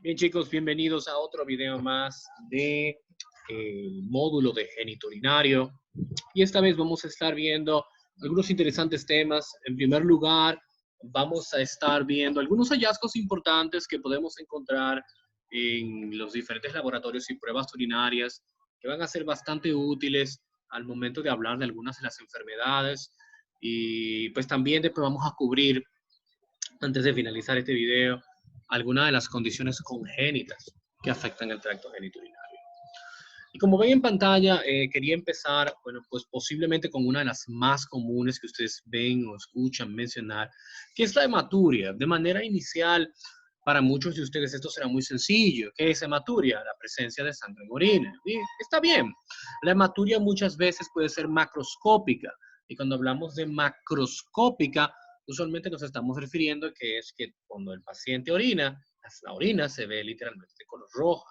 Bien chicos, bienvenidos a otro video más de módulo de genitourinario. Y esta vez vamos a estar viendo algunos interesantes temas. En primer lugar, vamos a estar viendo algunos hallazgos importantes que podemos encontrar en los diferentes laboratorios y pruebas urinarias que van a ser bastante útiles al momento de hablar de algunas de las enfermedades. Y pues también después vamos a cubrir, antes de finalizar este video, algunas de las condiciones congénitas que afectan el tracto genitourinario. Y como ven en pantalla, quería empezar, bueno, pues posiblemente con una de las más comunes que ustedes ven o escuchan mencionar, que es la hematuria. De manera inicial, para muchos de ustedes esto será muy sencillo. ¿Qué es hematuria? La presencia de sangre en orina. Y está bien. La hematuria muchas veces puede ser macroscópica. Y cuando hablamos de macroscópica, usualmente nos estamos refiriendo a que es que cuando el paciente orina, la orina se ve literalmente de color roja.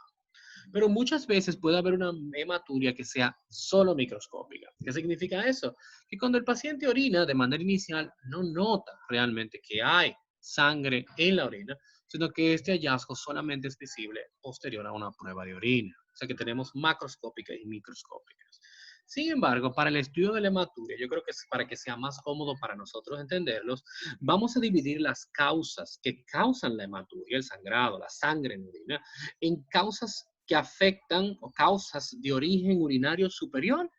Pero muchas veces puede haber una hematuria que sea solo microscópica. ¿Qué significa eso? Que cuando el paciente orina de manera inicial no nota realmente que hay sangre en la orina, sino que este hallazgo solamente es visible posterior a una prueba de orina. O sea que tenemos macroscópicas y microscópicas. Sin embargo, para el estudio de la hematuria, yo creo que es para que sea más cómodo para nosotros entenderlos, vamos a dividir las causas que causan la hematuria, el sangrado, la sangre en orina, en causas que afectan o causas de origen urinario superior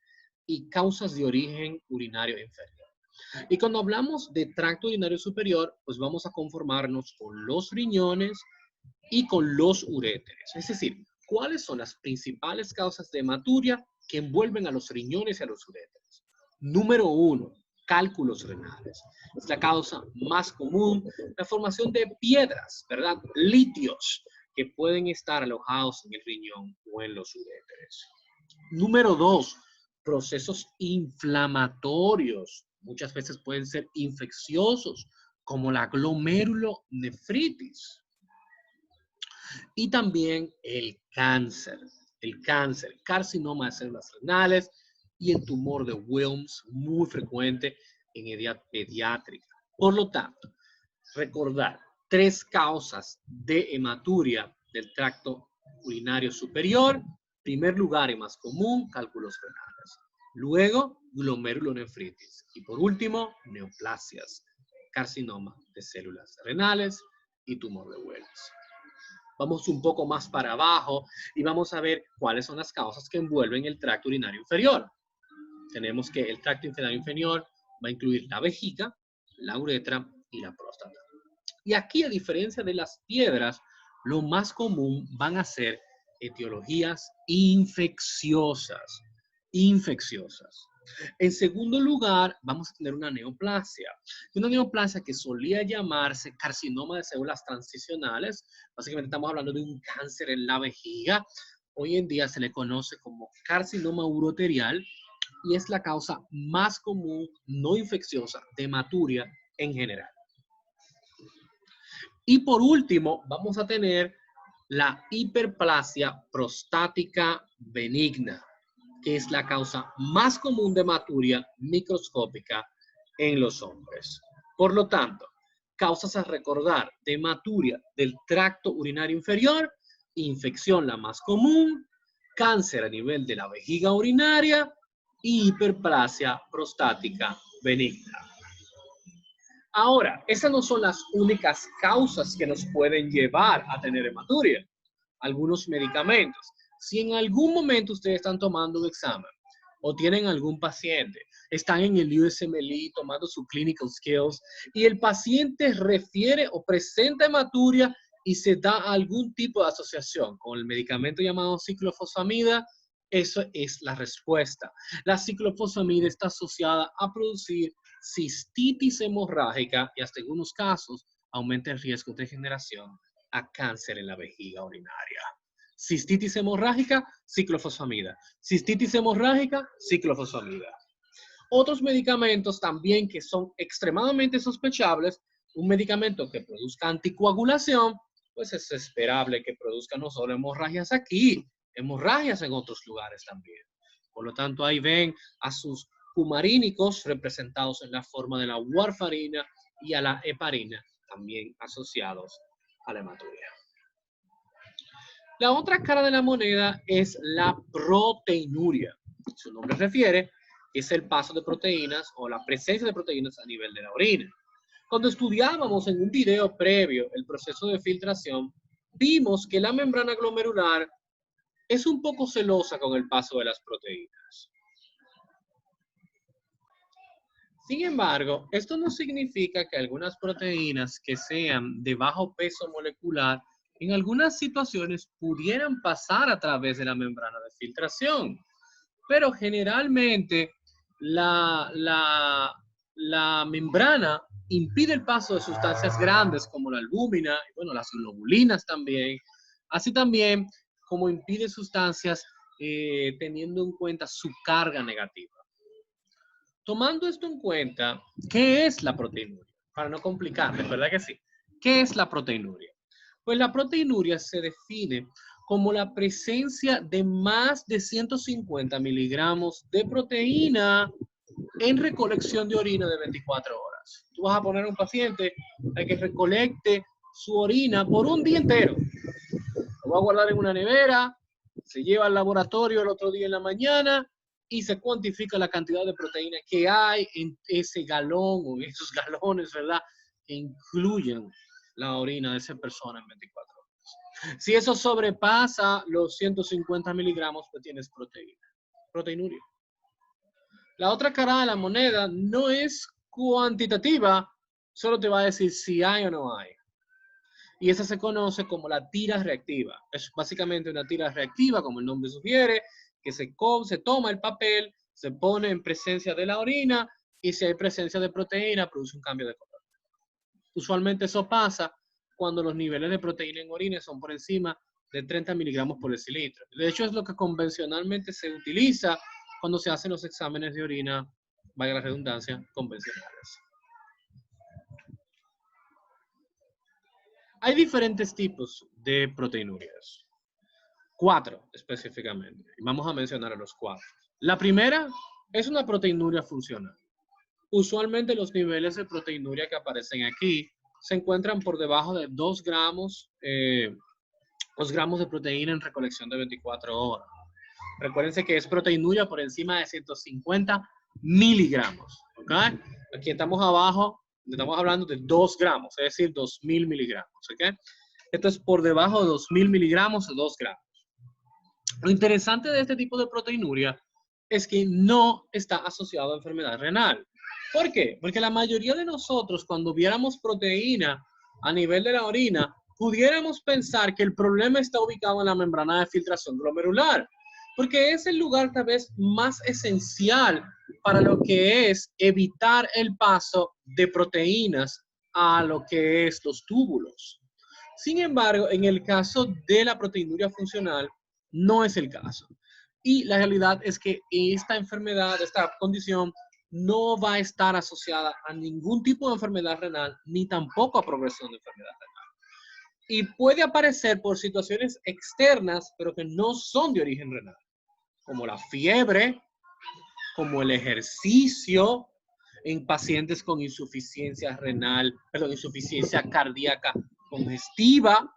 y causas de origen urinario inferior. Y cuando hablamos de tracto urinario superior, pues vamos a conformarnos con los riñones y con los uréteres. Es decir, ¿cuáles son las principales causas de hematuria que envuelven a los riñones y a los uréteres? Número uno, cálculos renales. Es la causa más común, la formación de piedras, ¿verdad? Litios que pueden estar alojados en el riñón o en los uréteres. Número dos, procesos inflamatorios. Muchas veces pueden ser infecciosos, como la glomerulonefritis. Y también el cáncer, carcinoma de células renales y el tumor de Wilms, muy frecuente en edad pediátrica. Por lo tanto, recordar tres causas de hematuria del tracto urinario superior. Primer lugar y más común, cálculos renales. Luego, glomerulonefritis. Y por último, neoplasias, carcinoma de células renales y tumor de Wilms. Vamos un poco más para abajo y vamos a ver cuáles son las causas que envuelven el tracto urinario inferior. Tenemos que el tracto urinario inferior va a incluir la vejiga, la uretra y la próstata. Y aquí, a diferencia de las piedras, lo más común van a ser etiologías infecciosas. Infecciosas. En segundo lugar, vamos a tener una neoplasia. Una neoplasia que solía llamarse carcinoma de células transicionales. Básicamente estamos hablando de un cáncer en la vejiga. Hoy en día se le conoce como carcinoma uroterial y es la causa más común no infecciosa de hematuria en general. Y por último, vamos a tener la hiperplasia prostática benigna, que es la causa más común de hematuria microscópica en los hombres. Por lo tanto, causas a recordar de hematuria del tracto urinario inferior, infección la más común, cáncer a nivel de la vejiga urinaria y hiperplasia prostática benigna. Ahora, esas no son las únicas causas que nos pueden llevar a tener hematuria. Algunos medicamentos. Si en algún momento ustedes están tomando un examen o tienen algún paciente, están en el USMLE tomando su clinical skills y el paciente refiere o presenta hematuria y se da algún tipo de asociación con el medicamento llamado ciclofosfamida, eso es la respuesta. La ciclofosfamida está asociada a producir cistitis hemorrágica y hasta en algunos casos aumenta el riesgo de generación a cáncer en la vejiga urinaria. Cistitis hemorrágica, ciclofosfamida. Cistitis hemorrágica, ciclofosfamida. Otros medicamentos también que son extremadamente sospechables, un medicamento que produzca anticoagulación, pues es esperable que produzca no solo hemorragias aquí, hemorragias en otros lugares también. Por lo tanto, ahí ven a sus cumarínicos representados en la forma de la warfarina y a la heparina, también asociados a la hematuria. La otra cara de la moneda es la proteinuria. Su nombre refiere que es el paso de proteínas o la presencia de proteínas a nivel de la orina. Cuando estudiábamos en un video previo el proceso de filtración, vimos que la membrana glomerular es un poco celosa con el paso de las proteínas. Sin embargo, esto no significa que algunas proteínas que sean de bajo peso molecular en algunas situaciones pudieran pasar a través de la membrana de filtración. Pero generalmente la membrana impide el paso de sustancias grandes como la albúmina, y bueno, las globulinas también, así también como impide sustancias teniendo en cuenta su carga negativa. Tomando esto en cuenta, ¿qué es la proteinuria? Para no complicarles, ¿verdad que sí? ¿Qué es la proteinuria? Pues la proteinuria se define como la presencia de más de 150 miligramos de proteína en recolección de orina de 24 horas. Tú vas a poner a un paciente a que recolecte su orina por un día entero. Lo va a guardar en una nevera, se lleva al laboratorio el otro día en la mañana y se cuantifica la cantidad de proteína que hay en ese galón o en esos galones, ¿verdad? Que incluyen la orina de esa persona en 24 horas. Si eso sobrepasa los 150 miligramos, pues tienes proteinuria. La otra cara de la moneda no es cuantitativa, solo te va a decir si hay o no hay. Y esa se conoce como la tira reactiva. Es básicamente una tira reactiva, como el nombre sugiere, que se toma el papel, se pone en presencia de la orina y si hay presencia de proteína, produce un cambio de color. Usualmente eso pasa cuando los niveles de proteína en orina son por encima de 30 miligramos por decilitro. De hecho, es lo que convencionalmente se utiliza cuando se hacen los exámenes de orina, valga la redundancia, convencionales. Hay diferentes tipos de proteinurias. 4 específicamente. Vamos a mencionar a los 4. La primera es una proteinuria funcional. Usualmente los niveles de proteinuria que aparecen aquí se encuentran por debajo de 2 gramos de proteína en recolección de 24 horas. Recuérdense que es proteinuria por encima de 150 miligramos. ¿Okay? Aquí estamos abajo, estamos hablando de 2 gramos, es decir, 2000 miligramos. ¿Okay? Esto es por debajo de 2000 miligramos o 2 gramos. Lo interesante de este tipo de proteinuria es que no está asociado a enfermedad renal. ¿Por qué? Porque la mayoría de nosotros, cuando viéramos proteína a nivel de la orina, pudiéramos pensar que el problema está ubicado en la membrana de filtración glomerular, porque es el lugar tal vez más esencial para lo que es evitar el paso de proteínas a lo que es los túbulos. Sin embargo, en el caso de la proteinuria funcional, no es el caso. Y la realidad es que esta enfermedad, esta condición, no va a estar asociada a ningún tipo de enfermedad renal, ni tampoco a progresión de enfermedad renal. Y puede aparecer por situaciones externas, pero que no son de origen renal, como la fiebre, como el ejercicio, en pacientes con insuficiencia renal, perdón, insuficiencia cardíaca congestiva.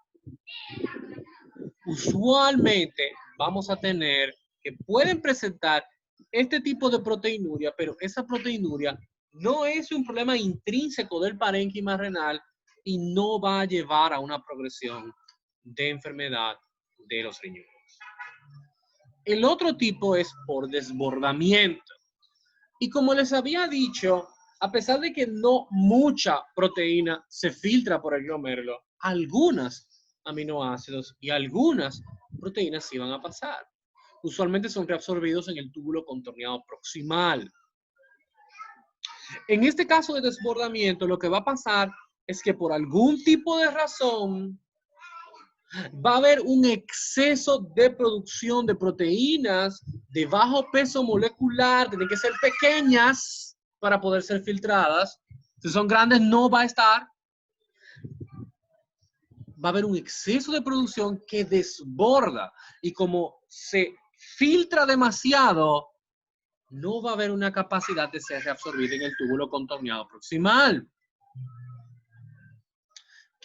Usualmente vamos a tener que pueden presentar este tipo de proteinuria, pero esa proteinuria no es un problema intrínseco del parénquima renal y no va a llevar a una progresión de enfermedad de los riñones. El otro tipo es por desbordamiento. Y como les había dicho, a pesar de que no mucha proteína se filtra por el glomérulo, algunas aminoácidos y algunas proteínas sí van a pasar. Usualmente son reabsorbidos en el túbulo contorneado proximal. En este caso de desbordamiento, lo que va a pasar es que por algún tipo de razón va a haber un exceso de producción de proteínas de bajo peso molecular, tienen que ser pequeñas para poder ser filtradas. Si son grandes, no va a estar. Va a haber un exceso de producción que desborda y como se filtra demasiado, no va a haber una capacidad de ser reabsorbida en el túbulo contorneado proximal.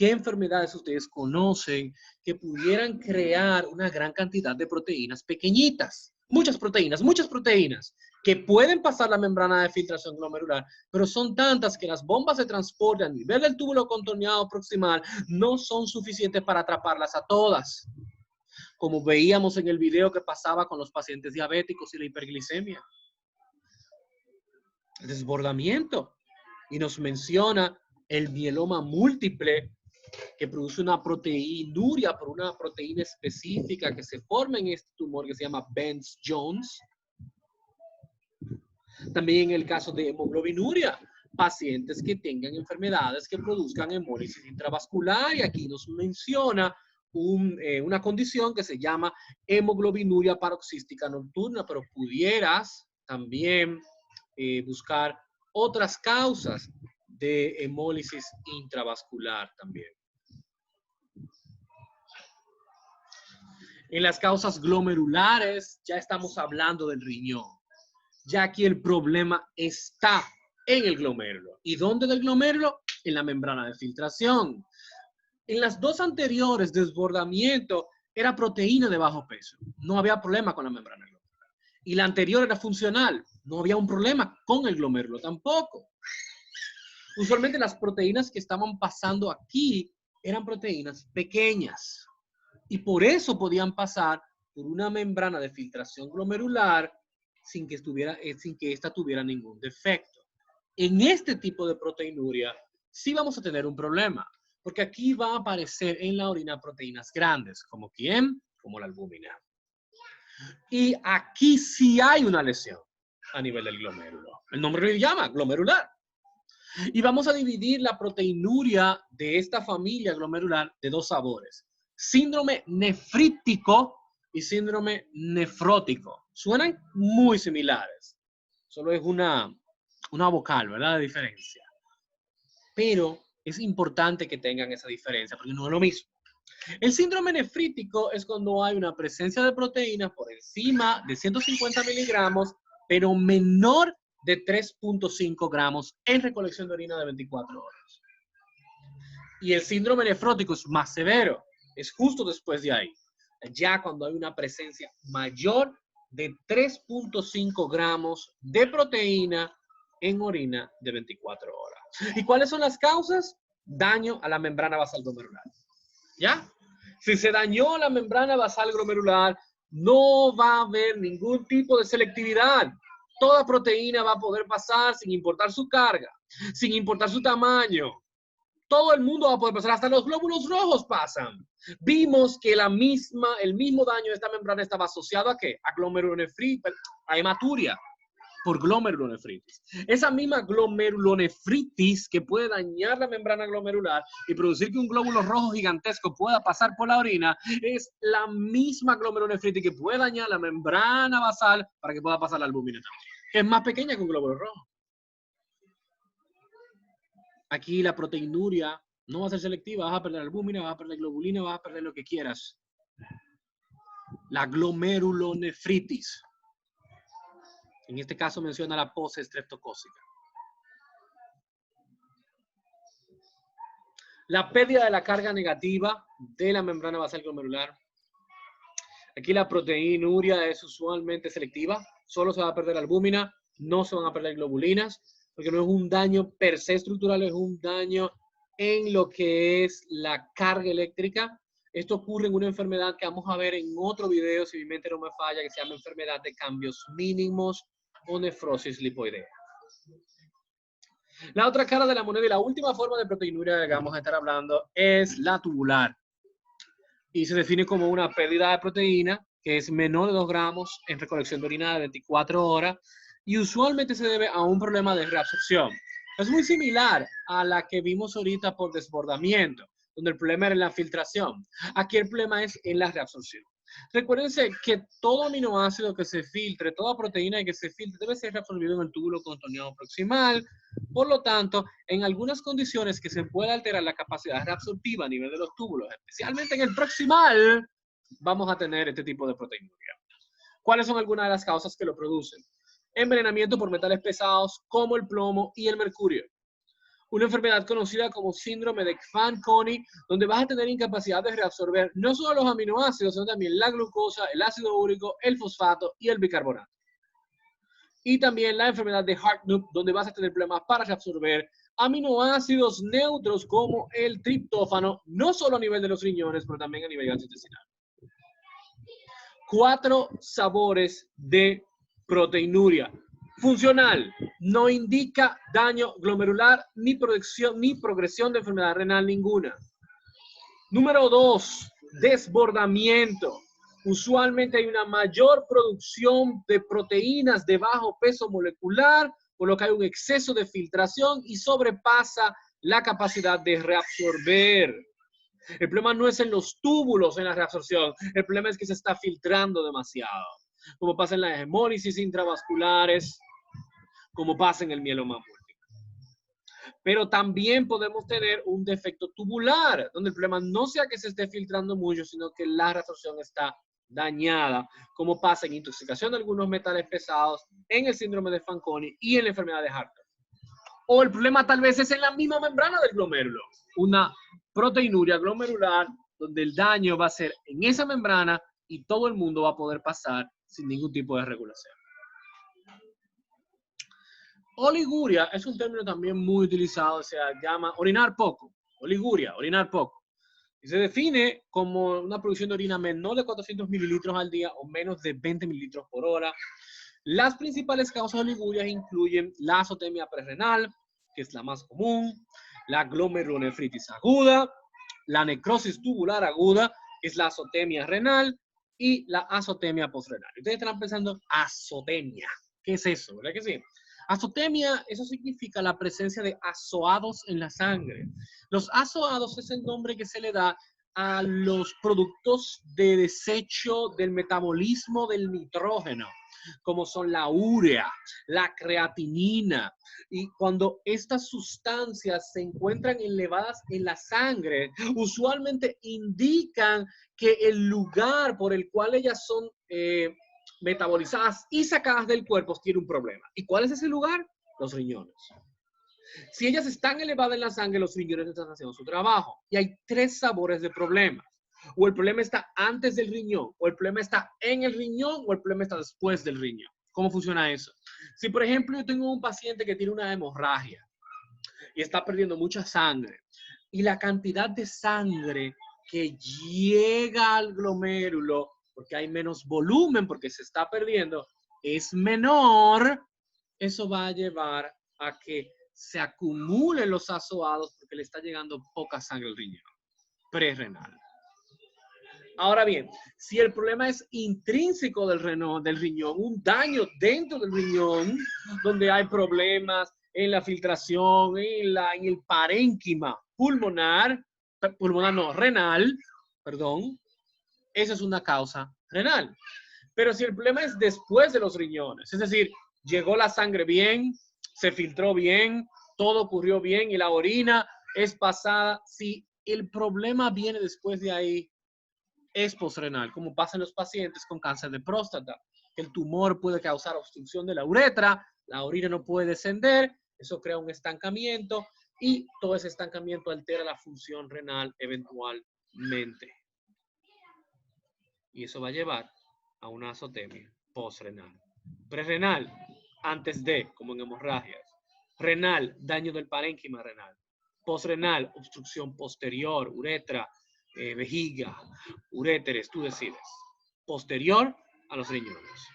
¿Qué enfermedades ustedes conocen que pudieran crear una gran cantidad de proteínas pequeñitas? Muchas proteínas que pueden pasar la membrana de filtración glomerular, pero son tantas que las bombas de transporte a nivel del túbulo contorneado proximal no son suficientes para atraparlas a todas, como veíamos en el video que pasaba con los pacientes diabéticos y la hiperglicemia. El desbordamiento. Y nos menciona el mieloma múltiple, que produce una proteinuria por una proteína específica que se forma en este tumor que se llama Bence-Jones. También en el caso de hemoglobinuria, pacientes que tengan enfermedades que produzcan hemólisis intravascular, y aquí nos menciona una condición que se llama hemoglobinuria paroxística nocturna, pero pudieras también buscar otras causas de hemólisis intravascular también. En las causas glomerulares ya estamos hablando del riñón. Ya aquí el problema está en el glomérulo. ¿Y dónde del glomérulo? En la membrana de filtración. En las dos anteriores, desbordamiento era proteína de bajo peso. No había problema con la membrana glomerular. Y la anterior era funcional. No había un problema con el glomérulo tampoco. Usualmente las proteínas que estaban pasando aquí eran proteínas pequeñas. Y por eso podían pasar por una membrana de filtración glomerular sin que esta tuviera ningún defecto. En este tipo de proteinuria sí vamos a tener un problema, porque aquí va a aparecer en la orina proteínas grandes, como ¿quién? Como la albúmina. Y aquí sí hay una lesión a nivel del glomérulo. El nombre lo llama glomerular. Y vamos a dividir la proteinuria de esta familia glomerular de dos sabores: síndrome nefrítico y síndrome nefrótico. Suenan muy similares. Solo es una vocal, ¿verdad? De diferencia. Pero es importante que tengan esa diferencia porque no es lo mismo. El síndrome nefrítico es cuando hay una presencia de proteínas por encima de 150 miligramos, pero menor de 3.5 gramos en recolección de orina de 24 horas. Y el síndrome nefrótico es más severo. Es justo después de ahí. Ya cuando hay una presencia mayor de 3.5 gramos de proteína en orina de 24 horas. ¿Y cuáles son las causas? Daño a la membrana basal glomerular. ¿Ya? Si se dañó la membrana basal glomerular, no va a haber ningún tipo de selectividad. Toda proteína va a poder pasar sin importar su carga, sin importar su tamaño. Todo el mundo va a poder pasar, hasta los glóbulos rojos pasan. Vimos que el mismo daño de esta membrana estaba asociado ¿a qué? A glomerulonefritis, a hematuria por glomerulonefritis. Esa misma glomerulonefritis que puede dañar la membrana glomerular y producir que un glóbulo rojo gigantesco pueda pasar por la orina, es la misma glomerulonefritis que puede dañar la membrana basal para que pueda pasar la albúmina también, que es más pequeña que un glóbulo rojo. Aquí la proteinuria no va a ser selectiva, vas a perder albúmina, vas a perder globulina, vas a perder lo que quieras. La glomerulonefritis. En este caso menciona la post-estreptocócica. La pérdida de la carga negativa de la membrana basal glomerular. Aquí la proteinuria es usualmente selectiva. Solo se va a perder albúmina, no se van a perder globulinas, porque no es un daño per se estructural, es un daño en lo que es la carga eléctrica. Esto ocurre en una enfermedad que vamos a ver en otro video, si mi mente no me falla, que se llama enfermedad de cambios mínimos o nefrosis lipoidea. La otra cara de la moneda y la última forma de proteinuria que vamos a estar hablando es la tubular. Y se define como una pérdida de proteína que es menor de 2 gramos en recolección de orina de 24 horas y usualmente se debe a un problema de reabsorción. Es muy similar a la que vimos ahorita por desbordamiento, donde el problema era en la filtración. Aquí el problema es en la reabsorción. Recuérdense que todo aminoácido que se filtre, toda proteína que se filtre, debe ser reabsorbido en el túbulo contorneado proximal. Por lo tanto, en algunas condiciones que se puede alterar la capacidad reabsortiva a nivel de los túbulos, especialmente en el proximal, vamos a tener este tipo de proteinuria. ¿Cuáles son algunas de las causas que lo producen? Envenenamiento por metales pesados como el plomo y el mercurio. una enfermedad conocida como síndrome de Fanconi, donde vas a tener incapacidad de reabsorber no solo los aminoácidos, sino también la glucosa, el ácido úrico, el fosfato y el bicarbonato. Y también la enfermedad de Hartnup, donde vas a tener problemas para reabsorber aminoácidos neutros como el triptófano, no solo a nivel de los riñones, pero también a nivel gastrointestinal. 4 sabores de proteinuria. Funcional, no indica daño glomerular ni progresión de enfermedad renal ninguna. Número 2, desbordamiento. Usualmente hay una mayor producción de proteínas de bajo peso molecular, por lo que hay un exceso de filtración y sobrepasa la capacidad de reabsorber. El problema no es en los túbulos en la reabsorción, el problema es que se está filtrando demasiado, como pasa en las hemólisis intravasculares, como pasa en el mieloma múltiple. Pero también podemos tener un defecto tubular, donde el problema no sea que se esté filtrando mucho, sino que la reabsorción está dañada, como pasa en intoxicación de algunos metales pesados, en el síndrome de Fanconi y en la enfermedad de Hartnup. O el problema tal vez es en la misma membrana del glomérulo, una proteinuria glomerular, donde el daño va a ser en esa membrana y todo el mundo va a poder pasar sin ningún tipo de regulación. Oliguria es un término también muy utilizado, se llama orinar poco. Oliguria, orinar poco. Y se define como una producción de orina menor de 400 mililitros al día o menos de 20 mililitros por hora. Las principales causas de oliguria incluyen la azotemia prerrenal, que es la más común, la glomerulonefritis aguda, la necrosis tubular aguda, que es la azotemia renal, y la azotemia postrenal. Ustedes estarán pensando, azotemia, ¿qué es eso? ¿Verdad que sí? Azotemia, eso significa la presencia de azoados en la sangre. Los azoados es el nombre que se le da a los productos de desecho del metabolismo del nitrógeno, como son la urea, la creatinina. Y cuando estas sustancias se encuentran elevadas en la sangre, usualmente indican que el lugar por el cual ellas son metabolizadas y sacadas del cuerpo tiene un problema. ¿Y cuál es ese lugar? Los riñones. Si ellas están elevadas en la sangre, los riñones están haciendo su trabajo. Y hay 3 sabores de problemas. O el problema está antes del riñón, o el problema está en el riñón, o el problema está después del riñón. ¿Cómo funciona eso? Si, por ejemplo, yo tengo un paciente que tiene una hemorragia y está perdiendo mucha sangre, y la cantidad de sangre que llega al glomérulo, porque hay menos volumen, porque se está perdiendo, es menor, eso va a llevar a que se acumulen los azoados porque le está llegando poca sangre al riñón prerrenal. Ahora bien, si el problema es intrínseco del riñón, un daño dentro del riñón, donde hay problemas en la filtración, en el parénquima renal, perdón, esa es una causa renal. Pero si el problema es después de los riñones, es decir, llegó la sangre bien, se filtró bien, todo ocurrió bien y la orina es pasada, si el problema viene después de ahí, es postrenal, como pasa en los pacientes con cáncer de próstata. El tumor puede causar obstrucción de la uretra, la orina no puede descender, eso crea un estancamiento y todo ese estancamiento altera la función renal eventualmente. Y eso va a llevar a una azotemia postrenal. Prerrenal, antes de, como en hemorragias. Renal, daño del parénquima renal. Postrenal, obstrucción posterior, uretra, vejiga, uréteres, tú decides. Posterior a los riñones.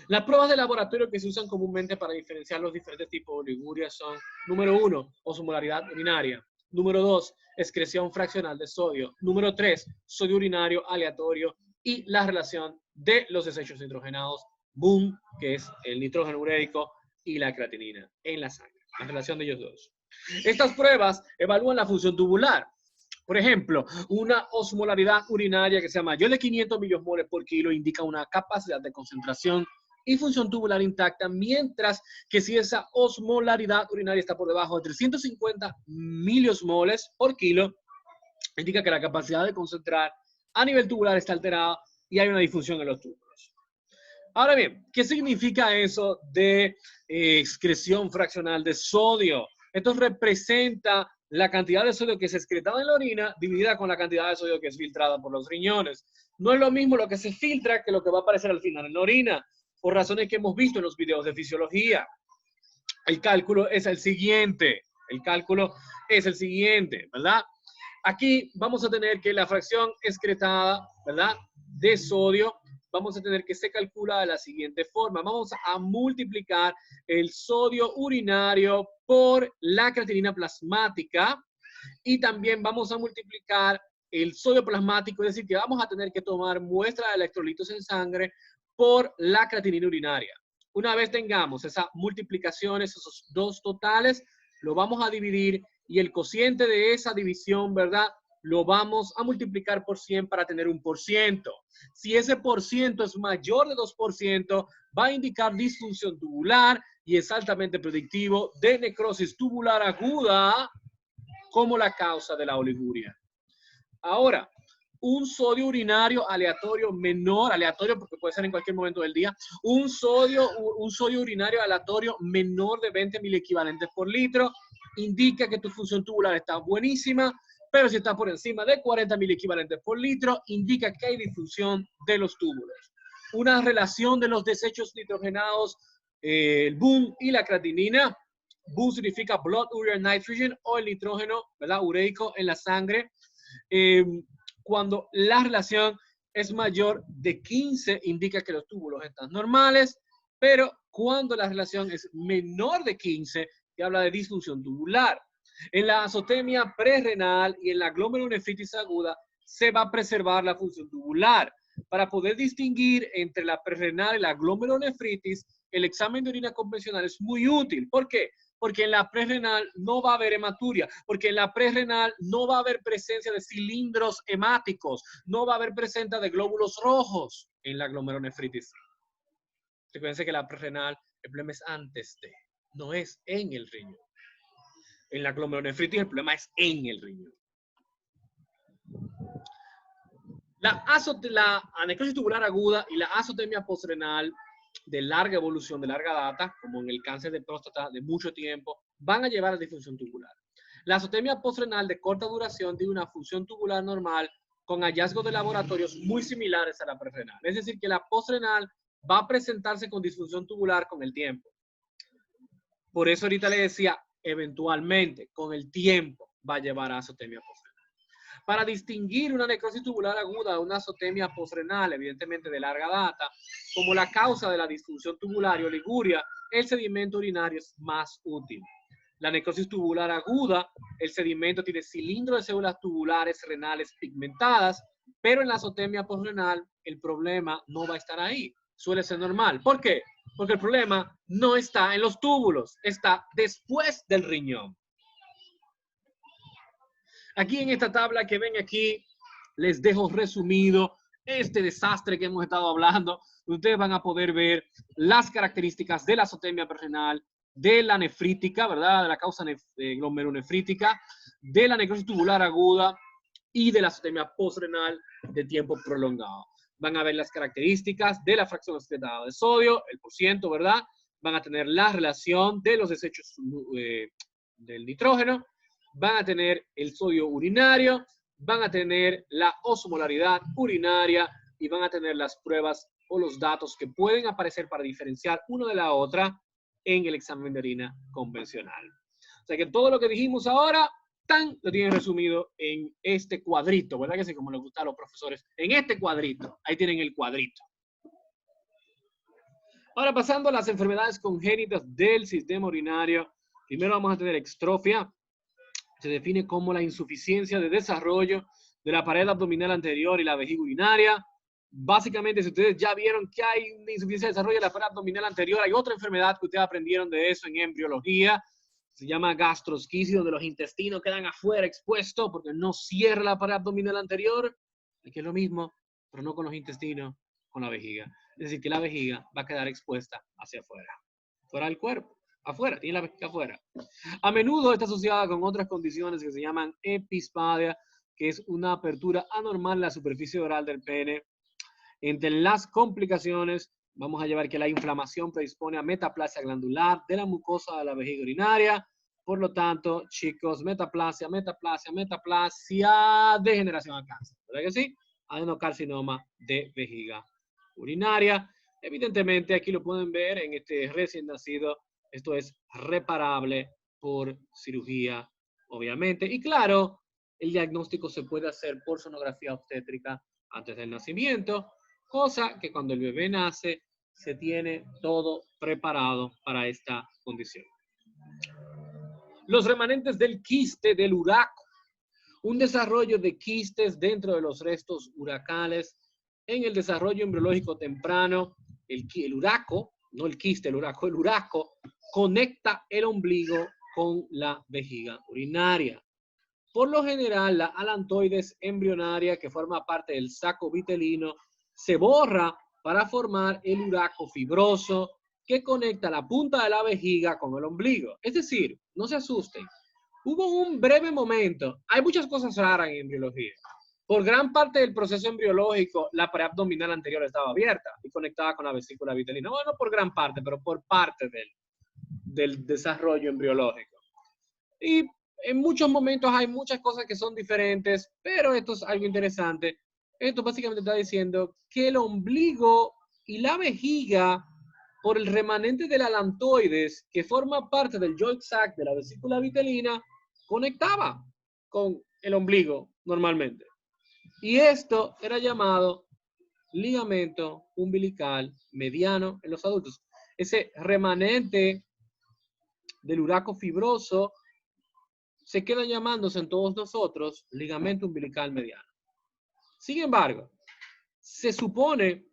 Las pruebas de laboratorio que se usan comúnmente para diferenciar los diferentes tipos de oliguria son, número 1, osmolaridad urinaria. Número 2, excreción fraccional de sodio. Número 3, sodio urinario aleatorio y la relación de los desechos nitrogenados, BUN, que es el nitrógeno ureico, y la creatinina en la sangre. La relación de ellos dos. Estas pruebas evalúan la función tubular. Por ejemplo, una osmolaridad urinaria que sea mayor de 500 millomoles por kilo indica una capacidad de concentración y función tubular intacta, mientras que si esa osmolaridad urinaria está por debajo de 350 miliosmoles por kilo, indica que la capacidad de concentrar a nivel tubular está alterada y hay una disfunción en los túbulos. Ahora bien, ¿qué significa eso de excreción fraccional de sodio? Esto representa la cantidad de sodio que se excretaba en la orina dividida con la cantidad de sodio que es filtrada por los riñones. No es lo mismo lo que se filtra que lo que va a aparecer al final en la orina, por razones que hemos visto en los videos de fisiología. El cálculo es el siguiente. El cálculo es el siguiente, ¿verdad? Aquí vamos a tener que la fracción excretada, ¿verdad? De sodio, vamos a tener que se calcula de la siguiente forma. Vamos a multiplicar el sodio urinario por la creatinina plasmática y también vamos a multiplicar el sodio plasmático, es decir, que vamos a tener que tomar muestra de electrolitos en sangre por la creatinina urinaria. Una vez tengamos esa multiplicación, esos dos totales, lo vamos a dividir y el cociente de esa división, ¿verdad? Lo vamos a multiplicar por 100 para tener un por ciento. Si ese por ciento es mayor de 2%, va a indicar disfunción tubular y es altamente predictivo de necrosis tubular aguda como la causa de la oliguria. Ahora, un sodio urinario aleatorio menor, aleatorio porque puede ser en cualquier momento del día, un sodio urinario aleatorio menor de 20 miliequivalentes por litro indica que tu función tubular está buenísima, pero si está por encima de 40 miliequivalentes por litro, indica que hay disfunción de los túbulos. Una relación de los desechos nitrogenados, el BUN y la creatinina. BUN significa Blood Urea Nitrogen o el nitrógeno, ¿verdad? Ureico en la sangre. Cuando la relación es mayor de 15, indica que los túbulos están normales, pero cuando la relación es menor de 15, que habla de disfunción tubular. En la azotemia prerrenal y en la glomerulonefritis aguda se va a preservar la función tubular. Para poder distinguir entre la prerrenal y la glomerulonefritis, el examen de orina convencional es muy útil. ¿Por qué? Porque en la prerrenal no va a haber hematuria, porque en la prerrenal no va a haber presencia de cilindros hemáticos, no va a haber presencia de glóbulos rojos en la glomerulonefritis. Recuerden que la prerrenal, el problema es antes de, no es en el riñón. En la glomerulonefritis el problema es en el riñón. La necrosis tubular aguda y la azotemia postrenal de larga evolución, de larga data, como en el cáncer de próstata de mucho tiempo, van a llevar a disfunción tubular. La azotemia postrenal de corta duración tiene una función tubular normal con hallazgos de laboratorios muy similares a la prerrenal. Es decir, que la postrenal va a presentarse con disfunción tubular con el tiempo. Por eso ahorita le decía, eventualmente, con el tiempo, va a llevar a azotemia postrenal. Para distinguir una necrosis tubular aguda de una azotemia postrenal, evidentemente de larga data, como la causa de la disfunción tubular y oliguria, el sedimento urinario es más útil. La necrosis tubular aguda, el sedimento tiene cilindros de células tubulares renales pigmentadas, pero en la azotemia postrenal el problema no va a estar ahí. Suele ser normal. ¿Por qué? Porque el problema no está en los túbulos, está después del riñón. Aquí en esta tabla que ven aquí, les dejo resumido este desastre que hemos estado hablando. Ustedes van a poder ver las características de la azotemia prerrenal, de la nefrítica, ¿verdad? De la causa glomerulonefrítica, de la necrosis tubular aguda y de la azotemia postrenal de tiempo prolongado. Van a ver las características de la fracción excretada de sodio, el porciento, ¿verdad? Van a tener la relación de los desechos del nitrógeno, van a tener el sodio urinario, van a tener la osmolaridad urinaria y van a tener las pruebas o los datos que pueden aparecer para diferenciar una de la otra en el examen de orina convencional. O sea que todo lo que dijimos ahora, lo tienen resumido en este cuadrito, ¿verdad que sí? Como les gusta a los profesores, en este cuadrito. Ahí tienen el cuadrito. Ahora pasando a las enfermedades congénitas del sistema urinario. Primero vamos a tener extrofia. Se define como la insuficiencia de desarrollo de la pared abdominal anterior y la vejiga urinaria. Básicamente, si ustedes ya vieron que hay una insuficiencia de desarrollo de la pared abdominal anterior, hay otra enfermedad que ustedes aprendieron de eso en embriología. Se llama gastrosquisis, donde los intestinos quedan afuera expuestos porque no cierra la pared abdominal anterior. Que es lo mismo, pero no con los intestinos, con la vejiga. Es decir, que la vejiga va a quedar expuesta hacia afuera, fuera del cuerpo. Afuera, tiene la vejiga afuera. A menudo está asociada con otras condiciones que se llaman epispadia, que es una apertura anormal en la superficie oral del pene. Entre las complicaciones vamos a llevar que la inflamación predispone a metaplasia glandular de la mucosa de la vejiga urinaria. Por lo tanto, chicos, metaplasia, degeneración al cáncer. ¿Verdad que sí? Adenocarcinoma de vejiga urinaria. Evidentemente, aquí lo pueden ver en este recién nacido. Esto es reparable por cirugía, obviamente. Y claro, el diagnóstico se puede hacer por sonografía obstétrica antes del nacimiento, cosa que cuando el bebé nace se tiene todo preparado para esta condición. Los remanentes del quiste del uraco. Un desarrollo de quistes dentro de los restos uracales. En el desarrollo embriológico temprano, el uraco, no el quiste, el uraco conecta el ombligo con la vejiga urinaria. Por lo general, la alantoides embrionaria, que forma parte del saco vitelino, se borra para formar el uraco fibroso que conecta la punta de la vejiga con el ombligo. Es decir, no se asusten. Hubo un breve momento, hay muchas cosas raras en embriología. Por gran parte del proceso embriológico, la pared abdominal anterior estaba abierta y conectada con la vesícula vitelina. Bueno, no por gran parte, pero por parte del desarrollo embriológico. Y en muchos momentos hay muchas cosas que son diferentes, pero esto es algo interesante. Esto básicamente está diciendo que el ombligo y la vejiga, por el remanente del alantoides, que forma parte del Yolk sac de la vesícula vitelina, conectaba con el ombligo normalmente. Y esto era llamado ligamento umbilical mediano en los adultos. Ese remanente del uraco fibroso se queda llamándose en todos nosotros ligamento umbilical mediano. Sin embargo, se supone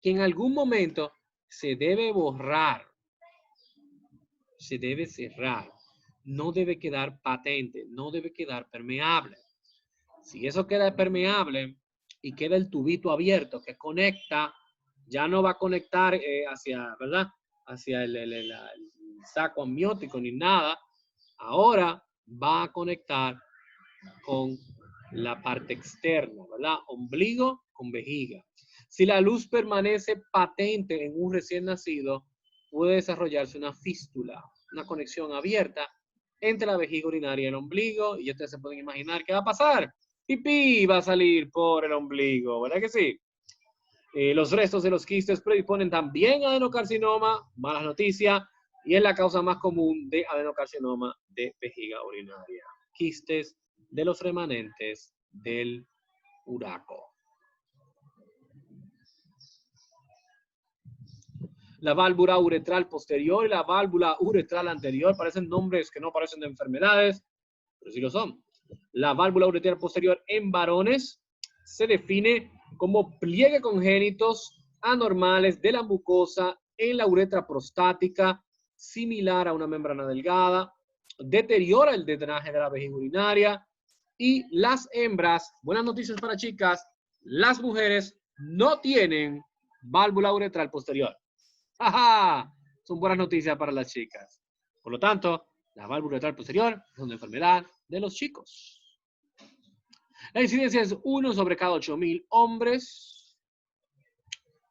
que en algún momento se debe borrar, se debe cerrar, no debe quedar patente, no debe quedar permeable. Si eso queda permeable y queda el tubito abierto que conecta, ya no va a conectar hacia, ¿verdad? Hacia el saco amniótico ni nada. Ahora va a conectar con la parte externa, ¿verdad? Ombligo con vejiga. Si la luz permanece patente en un recién nacido, puede desarrollarse una fístula, una conexión abierta entre la vejiga urinaria y el ombligo, y ustedes se pueden imaginar qué va a pasar. Pipí va a salir por el ombligo, ¿verdad que sí? Los restos de los quistes predisponen también a adenocarcinoma, malas noticias, y es la causa más común de adenocarcinoma de vejiga urinaria. Quistes de los remanentes del uraco. La válvula uretral posterior y la válvula uretral anterior parecen nombres que no parecen de enfermedades, pero sí lo son. La válvula uretral posterior en varones se define como pliegue congénitos anormales de la mucosa en la uretra prostática, similar a una membrana delgada, deteriora el drenaje de la vejiga urinaria, y las hembras, buenas noticias para chicas, las mujeres no tienen válvula uretral posterior. ¡Ajá! Son buenas noticias para las chicas. Por lo tanto, la válvula uretral posterior es una enfermedad de los chicos. La incidencia es 1 sobre cada 8.000 hombres.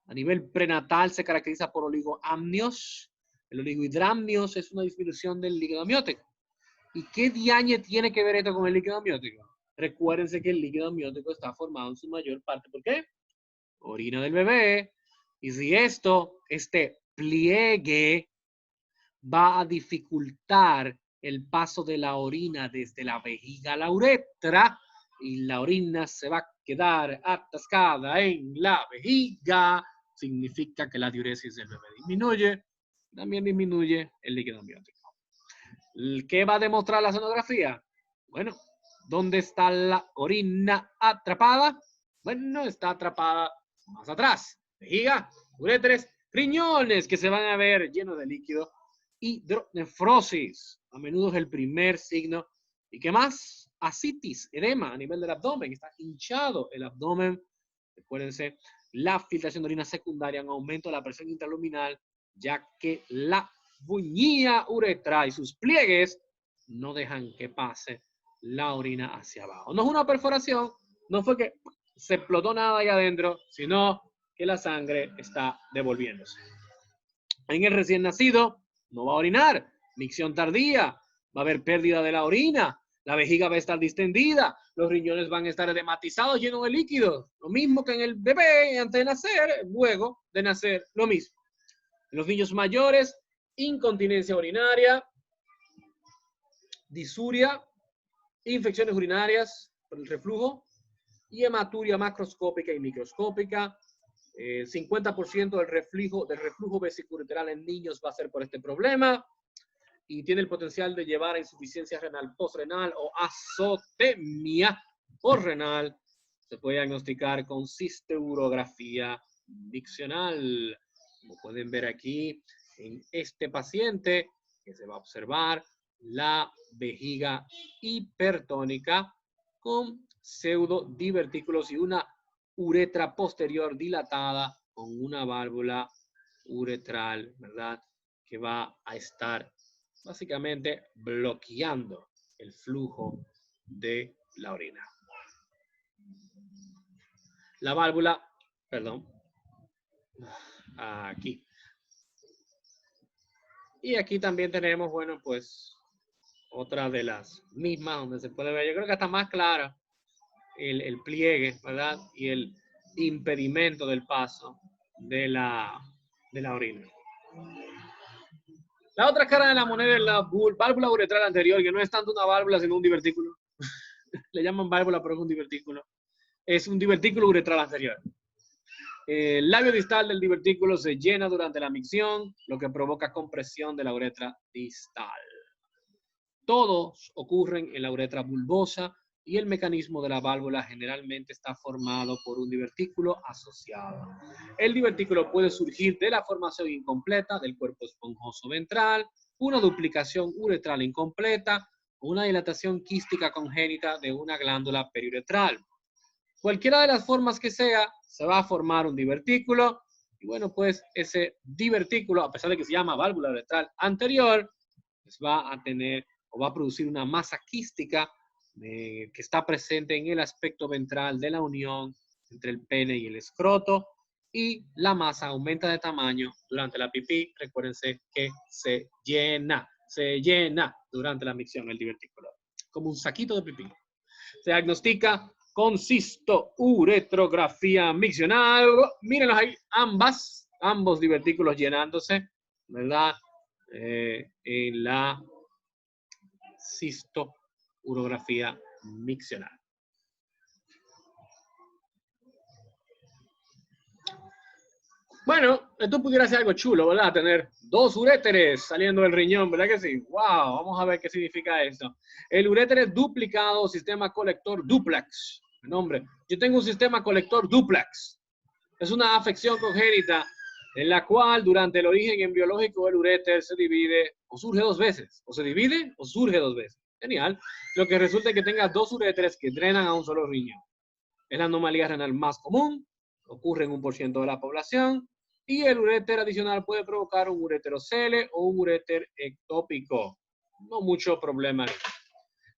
A nivel prenatal se caracteriza por oligoamnios. El oligohidramnios es una disminución del líquido amniótico. ¿Y qué diañe tiene que ver esto con el líquido amniótico? Recuérdense que el líquido amniótico está formado en su mayor parte, ¿por qué? Orina del bebé. Y si este pliegue va a dificultar el paso de la orina desde la vejiga a la uretra, y la orina se va a quedar atascada en la vejiga, significa que la diuresis del bebé disminuye, también disminuye el líquido amniótico. ¿Qué va a demostrar la sonografía? Bueno, ¿dónde está la orina atrapada? Bueno, está atrapada más atrás. Vejiga, uretres, riñones que se van a ver llenos de líquido. Hidronefrosis, a menudo es el primer signo. ¿Y qué más? Ascitis, edema a nivel del abdomen. Está hinchado el abdomen. Recuérdense, la filtración de orina secundaria en aumento de la presión intraluminal, ya que la buñía uretra y sus pliegues no dejan que pase la orina hacia abajo. No es una perforación, no fue que se explotó nada ahí adentro, sino que la sangre está devolviéndose. En el recién nacido no va a orinar, micción tardía, va a haber pérdida de la orina, la vejiga va a estar distendida, los riñones van a estar edematizados, llenos de líquidos. Lo mismo que en el bebé antes de nacer, luego de nacer, lo mismo. En los niños mayores, incontinencia urinaria, disuria, infecciones urinarias por el reflujo y hematuria macroscópica y microscópica. 50% del reflujo vesicoureteral en niños va a ser por este problema y tiene el potencial de llevar a insuficiencia renal postrenal o azotemia postrenal. Se puede diagnosticar con cisteurografía miccional. Como pueden ver aquí, en este paciente que se va a observar la vejiga hipertónica con pseudodivertículos y una uretra posterior dilatada con una válvula uretral, ¿verdad? Que va a estar básicamente bloqueando el flujo de la orina. La válvula, perdón, aquí. Y aquí también tenemos, bueno, pues otra de las mismas donde se puede ver, yo creo que está más clara el pliegue, ¿verdad? Y el impedimento del paso de la orina. La otra cara de la moneda es la válvula uretral anterior, que no es tanto una válvula, sino un divertículo. Le llaman válvula, pero es un divertículo. Es un divertículo uretral anterior. El labio distal del divertículo se llena durante la micción, lo que provoca compresión de la uretra distal. Todos ocurren en la uretra bulbosa y el mecanismo de la válvula generalmente está formado por un divertículo asociado. El divertículo puede surgir de la formación incompleta del cuerpo esponjoso ventral, una duplicación uretral incompleta o una dilatación quística congénita de una glándula periuretral. Cualquiera de las formas que sea, se va a formar un divertículo y bueno, pues ese divertículo, a pesar de que se llama válvula uretral anterior, pues va a tener o va a producir una masa quística que está presente en el aspecto ventral de la unión entre el pene y el escroto, y la masa aumenta de tamaño durante la pipí. Recuérdense que se llena durante la micción el divertículo, como un saquito de pipí. Se diagnostica con cistouretrografía miccional. Mírenlos ahí, ambos divertículos llenándose, ¿verdad? En la cistourografía miccional. Bueno, esto pudiera ser algo chulo, ¿verdad? Tener dos uréteres saliendo del riñón, ¿verdad que sí? ¡Wow! Vamos a ver qué significa esto. El uréter es duplicado, sistema colector duplex. Nombre. Yo tengo un sistema colector duplex. Es una afección congénita en la cual durante el origen embriológico del uréter se divide o surge dos veces. O se divide o surge dos veces. Genial. Lo que resulta es que tenga dos uréteres que drenan a un solo riñón. Es la anomalía renal más común. Ocurre en 1% de la población. Y el uréter adicional puede provocar un ureterocele o un uréter ectópico. No mucho problema.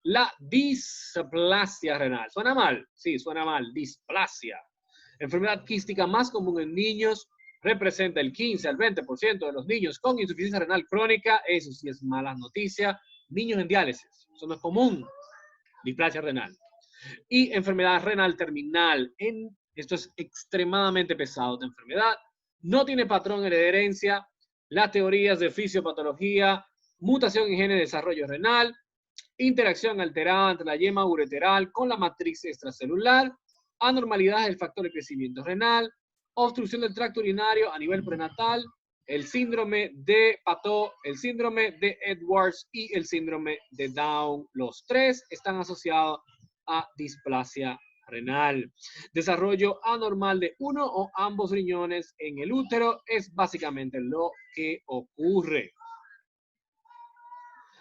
La displasia renal. ¿Suena mal? Sí, suena mal. Displasia. Enfermedad quística más común en niños. Representa el 15 al 20% de los niños con insuficiencia renal crónica. Eso sí es mala noticia. Niños en diálisis. Eso no es común. Displasia renal. Y enfermedad renal terminal. Esto es extremadamente pesado de enfermedad. No tiene patrón en la herencia. Las teorías de fisiopatología, mutación en genes de desarrollo renal, interacción alterada entre la yema ureteral con la matriz extracelular, anormalidades del factor de crecimiento renal, obstrucción del tracto urinario a nivel prenatal, el síndrome de Patot, el síndrome de Edwards y el síndrome de Down. Los tres están asociados a displasia renal. Desarrollo anormal de uno o ambos riñones en el útero es básicamente lo que ocurre.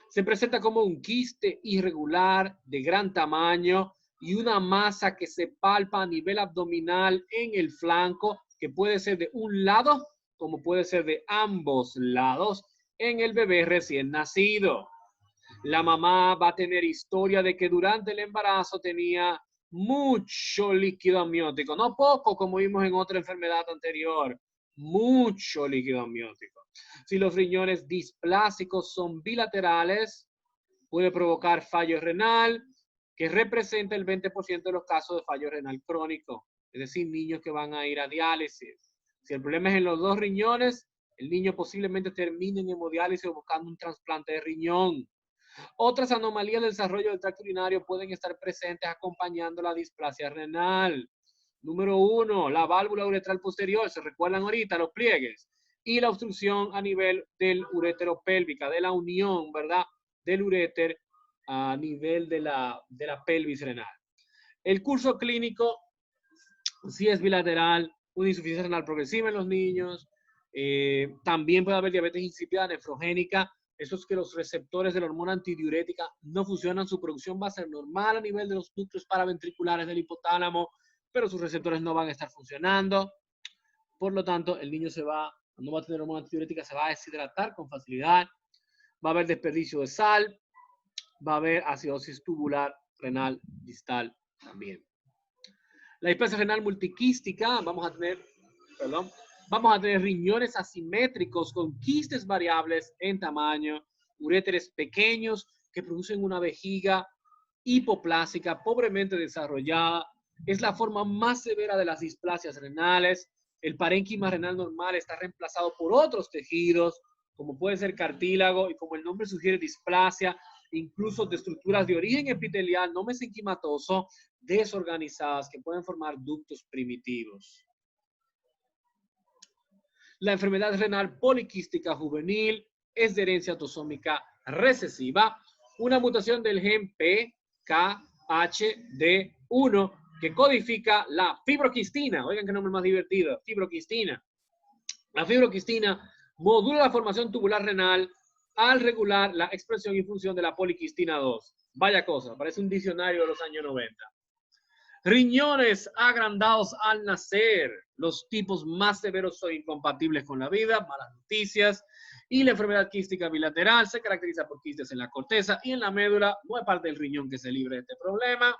Se presenta como un quiste irregular de gran tamaño y una masa que se palpa a nivel abdominal en el flanco, que puede ser de un lado como puede ser de ambos lados en el bebé recién nacido. La mamá va a tener historia de que durante el embarazo tenía mucho líquido amniótico, no poco como vimos en otra enfermedad anterior, mucho líquido amniótico. Si los riñones displásicos son bilaterales, puede provocar fallo renal, que representa el 20% de los casos de fallo renal crónico, es decir, niños que van a ir a diálisis. Si el problema es en los dos riñones, el niño posiblemente termine en hemodiálisis o buscando un trasplante de riñón. Otras anomalías del desarrollo del tracto urinario pueden estar presentes acompañando la displasia renal. Número 1, la válvula uretral posterior, se recuerdan ahorita los pliegues, y la obstrucción a nivel del urétero pélvica, de la unión, ¿verdad?, del uréter a nivel de la pelvis renal. El curso clínico, si es bilateral, una insuficiencia renal progresiva en los niños, también puede haber diabetes insípida nefrogénica. Eso es que los receptores de la hormona antidiurética no funcionan, su producción va a ser normal a nivel de los núcleos paraventriculares del hipotálamo, pero sus receptores no van a estar funcionando. Por lo tanto, el niño no va a tener hormona antidiurética, se va a deshidratar con facilidad, va a haber desperdicio de sal, va a haber acidosis tubular renal distal también. La displasia renal multiquística, vamos a tener riñones asimétricos con quistes variables en tamaño, uréteres pequeños que producen una vejiga hipoplásica pobremente desarrollada. Es la forma más severa de las displasias renales. El parénquima renal normal está reemplazado por otros tejidos, como puede ser cartílago, y como el nombre sugiere, displasia, incluso de estructuras de origen epitelial no mesenquimatoso, desorganizadas, que pueden formar ductos primitivos. La enfermedad renal poliquística juvenil es de herencia autosómica recesiva, una mutación del gen PKHD1 que codifica la fibroquistina. Oigan qué nombre más divertido, fibroquistina. La fibroquistina modula la formación tubular renal al regular la expresión y función de la poliquistina 2. Vaya cosa, parece un diccionario de los años 90. Riñones agrandados al nacer. Los tipos más severos son incompatibles con la vida, malas noticias. Y la enfermedad quística bilateral se caracteriza por quistes en la corteza y en la médula. No hay parte del riñón que se libre de este problema.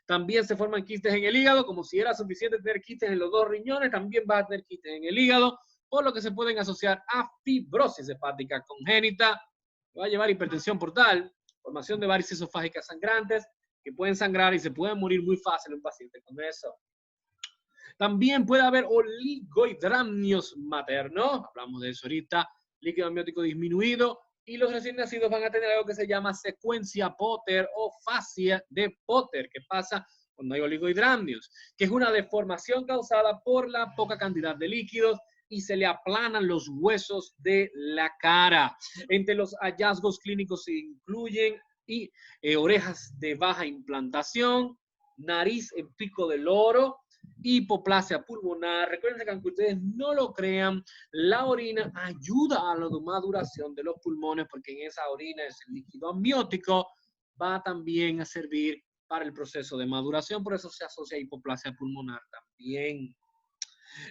También se forman quistes en el hígado, como si era suficiente tener quistes en los dos riñones, también va a tener quistes en el hígado, por lo que se pueden asociar a fibrosis hepática congénita, va a llevar hipertensión portal, formación de varices esofágicas sangrantes, que pueden sangrar y se puede morir muy fácil un paciente con eso. También puede haber oligohidramnios maternos, hablamos de eso ahorita, líquido amniótico disminuido, y los recién nacidos van a tener algo que se llama secuencia Potter o fascia de Potter, que pasa cuando hay oligohidramnios, que es una deformación causada por la poca cantidad de líquidos y se le aplanan los huesos de la cara. Entre los hallazgos clínicos se incluyen orejas de baja implantación, nariz en pico del loro, hipoplasia pulmonar. Recuerden que aunque ustedes no lo crean, la orina ayuda a la maduración de los pulmones porque en esa orina es el líquido amniótico, va también a servir para el proceso de maduración, por eso se asocia a hipoplasia pulmonar también.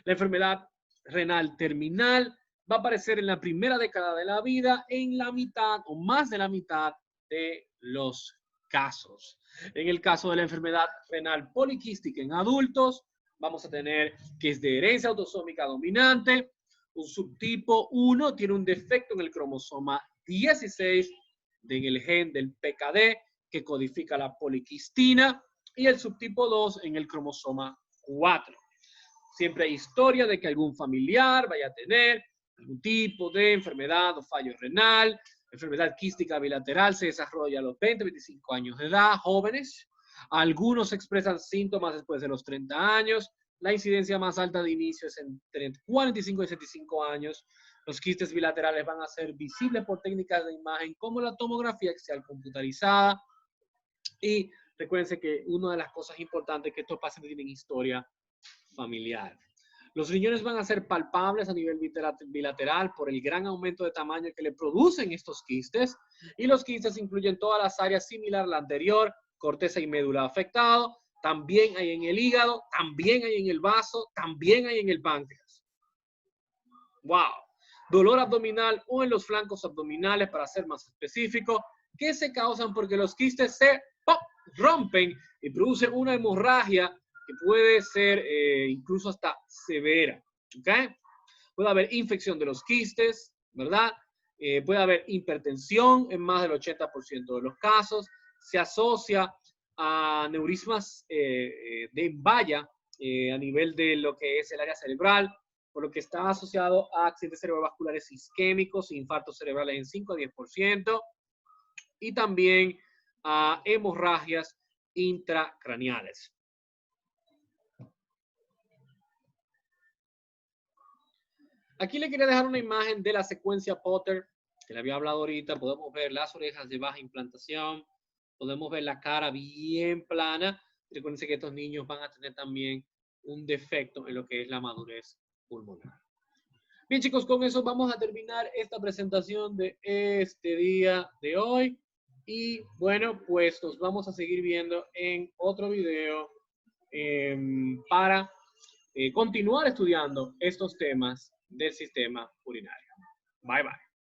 La enfermedad renal terminal va a aparecer en la primera década de la vida en la mitad o más de la mitad de los casos. En el caso de la enfermedad renal poliquística en adultos, vamos a tener que es de herencia autosómica dominante. Un subtipo 1 tiene un defecto en el cromosoma 16 del gen del PKD que codifica la poliquistina y el subtipo 2 en el cromosoma 4. Siempre hay historia de que algún familiar vaya a tener algún tipo de enfermedad o fallo renal. Enfermedad quística bilateral se desarrolla a los 20, 25 años de edad, jóvenes. Algunos expresan síntomas después de los 30 años. La incidencia más alta de inicio es entre 45 y 65 años. Los quistes bilaterales van a ser visibles por técnicas de imagen como la tomografía axial computarizada. Y recuérdense que una de las cosas importantes es que estos pacientes tienen historia familiar. Los riñones van a ser palpables a nivel bilateral por el gran aumento de tamaño que le producen estos quistes, y los quistes incluyen todas las áreas similar a la anterior, corteza y médula afectado, también hay en el hígado, también hay en el vaso, también hay en el páncreas. ¡Wow! Dolor abdominal o en los flancos abdominales, para ser más específico, que se causan porque los quistes se ¡pop!, rompen y producen una hemorragia que puede ser incluso hasta severa. ¿Okay? Puede haber infección de los quistes, ¿verdad? Puede haber hipertensión en más del 80% de los casos. Se asocia a neurismas de valla a nivel de lo que es el área cerebral, por lo que está asociado a accidentes cerebrovasculares isquémicos, infartos cerebrales en 5 a 10%, y también a hemorragias intracraneales. Aquí le quería dejar una imagen de la secuencia Potter, que le había hablado ahorita. Podemos ver las orejas de baja implantación, podemos ver la cara bien plana. Recuerden que estos niños van a tener también un defecto en lo que es la madurez pulmonar. Bien, chicos, con eso vamos a terminar esta presentación de este día de hoy. Y bueno, pues nos vamos a seguir viendo en otro video para continuar estudiando estos temas del sistema urinario. Bye, bye.